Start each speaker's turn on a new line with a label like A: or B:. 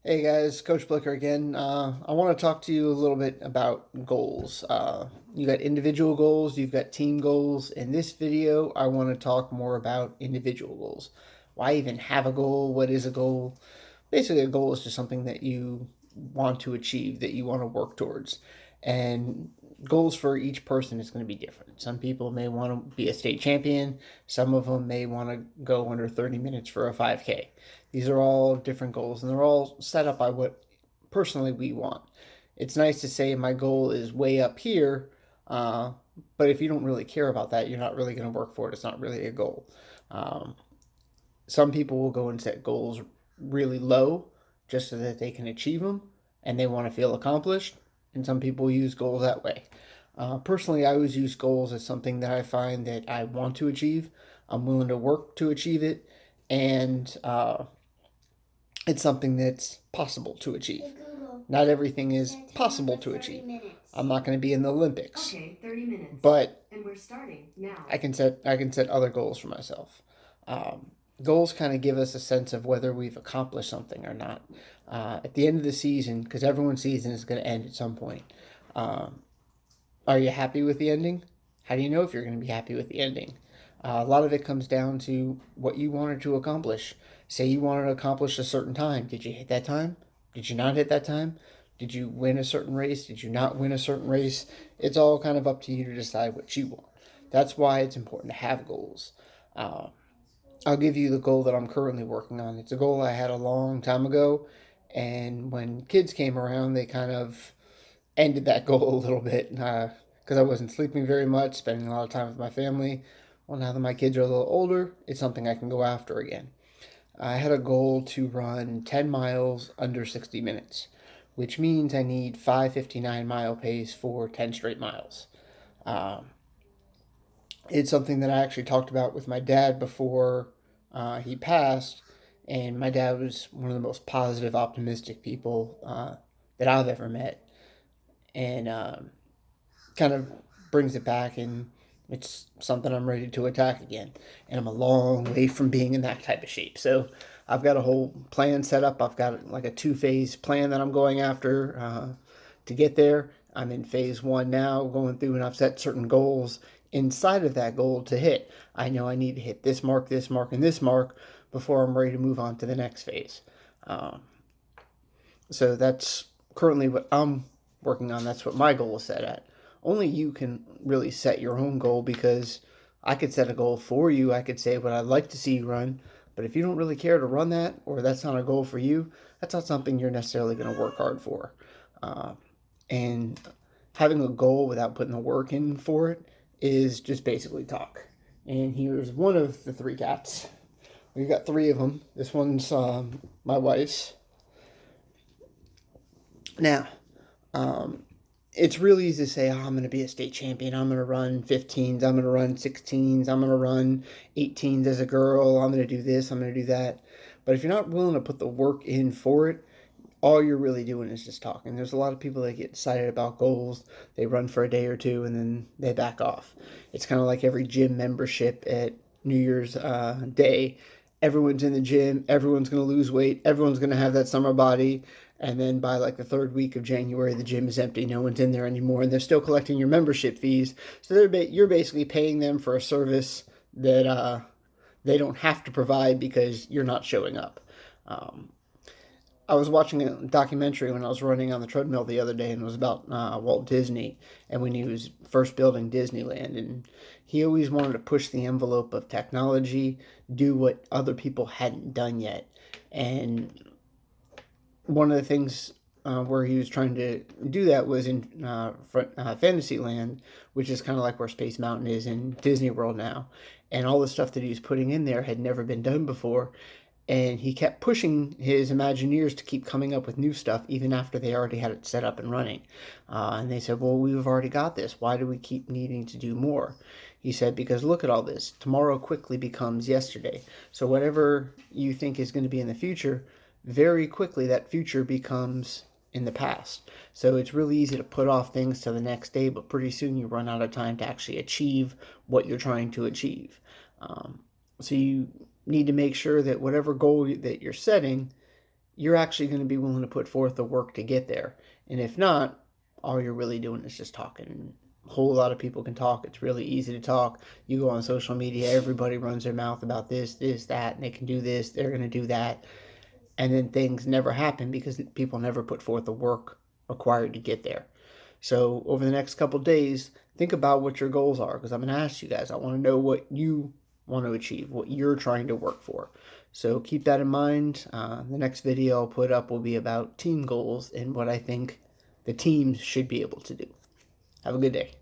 A: Hey guys, Coach Blicker again. I want to talk to you a little bit about goals. You got individual goals, you've got team goals. In this video, I want to talk more about individual goals. Why even have a goal? What is a goal? Basically, a goal is just something that you want to achieve, that you want to work towards. And goals for each person is going to be different. Some people may want to be a state champion, some of them may want to go under 30 minutes for a 5K. These are all different goals, and they're all set up by what personally we want. It's nice to say my goal is way up here, uh, but if you don't really care about that, you're not really going to work for it. It's not really a goal. Um, some people will go and set goals really low just so that they can achieve them and they want to feel accomplished. And some people use goals that way. Personally, I always use goals as something that I find that I want to achieve. I'm willing to work to achieve it, and it's something that's possible to achieve.
B: Hey Google,
A: Not everything is
B: set timer
A: possible
B: for
A: to
B: 30
A: achieve.
B: minutes.
A: I'm not going to be in the Olympics,
B: Okay, 30 minutes.
A: but
B: And we're starting now.
A: I can set other goals for myself. Um, Goals kind of give us a sense of whether we've accomplished something or not. At the end of the season, because everyone's season is going to end at some point, um, are you happy with the ending? How do you know if you're going to be happy with the ending? A lot of it comes down to what you wanted to accomplish. Say you wanted to accomplish a certain time. Did you hit that time? Did you not hit that time? Did you win a certain race? Did you not win a certain race? It's all kind of up to you to decide what you want. That's why it's important to have goals. Uh, I'll give you the goal that I'm currently working on. It's a goal I had a long time ago, and when kids came around, they kind of ended that goal a little bit because I wasn't sleeping very much, spending a lot of time with my family. Well, now that my kids are a little older, it's something I can go after again. I had a goal to run 10 miles under 60 minutes, which means I need 5:59 mile pace for 10 straight miles. Um, it's something that I actually talked about with my dad before he passed, and my dad was one of the most positive, optimistic people that I've ever met, and kind of brings it back, and it's something I'm ready to attack again. And I'm a long way from being in that type of shape. So I've got a whole plan set up. I've got like a two-phase plan that I'm going after to get there. I'm in phase one now, going through, and I've set certain goals inside of that goal to hit. I know I need to hit this mark, and this mark before I'm ready to move on to the next phase. Um, so that's currently what I'm working on. That's what my goal is set at. Only you can really set your own goal, because I could set a goal for you. I could say what I'd like to see you run, but if you don't really care to run that, or that's not a goal for you, that's not something you're necessarily going to work hard for. Uh, and having a goal without putting the work in for it is just basically talk. And here's one of the three cats. We've got three of them. This one's my wife's. Now, um, it's really easy to say, oh, I'm going to be a state champion. I'm going to run 15s. I'm going to run 16s. I'm going to run 18s as a girl. I'm going to do this. I'm going to do that. But if you're not willing to put the work in for it, all you're really doing is just talking. There's a lot of people that get excited about goals. They run for a day or two and then they back off. It's kind of like every gym membership at New Year's Day. Everyone's in the gym. Everyone's going to lose weight. Everyone's going to have that summer body. And then by like the third week of January, the gym is empty. No one's in there anymore, and they're still collecting your membership fees. So you're basically paying them for a service that they don't have to provide because you're not showing up. Um, I was watching a documentary when I was running on the treadmill the other day, and it was about Walt Disney and when he was first building Disneyland. And he always wanted to push the envelope of technology, do what other people hadn't done yet. And one of the things where he was trying to do that was in Fantasyland, which is kind of like where Space Mountain is in Disney World now. And all the stuff that he was putting in there had never been done before, and he kept pushing his Imagineers to keep coming up with new stuff even after they already had it set up and running. And they said, well, we've already got this. Why do we keep needing to do more? He said, because look at all this. Tomorrow quickly becomes yesterday. So whatever you think is going to be in the future, very quickly that future becomes in the past. So it's really easy to put off things to the next day, but pretty soon you run out of time to actually achieve what you're trying to achieve. So you need to make sure that whatever goal that you're setting, you're actually going to be willing to put forth the work to get there. And if not, all you're really doing is just talking. And a whole lot of people can talk. It's really easy to talk. You go on social media, everybody runs their mouth about this, that, and they can do this, they're going to do that. And then things never happen because people never put forth the work required to get there. So over the next couple days, think about what your goals are, because I'm going to ask you guys. I want to know what you want to achieve, what you're trying to work for. So keep that in mind. The next video I'll put up will be about team goals and what I think the teams should be able to do. Have a good day.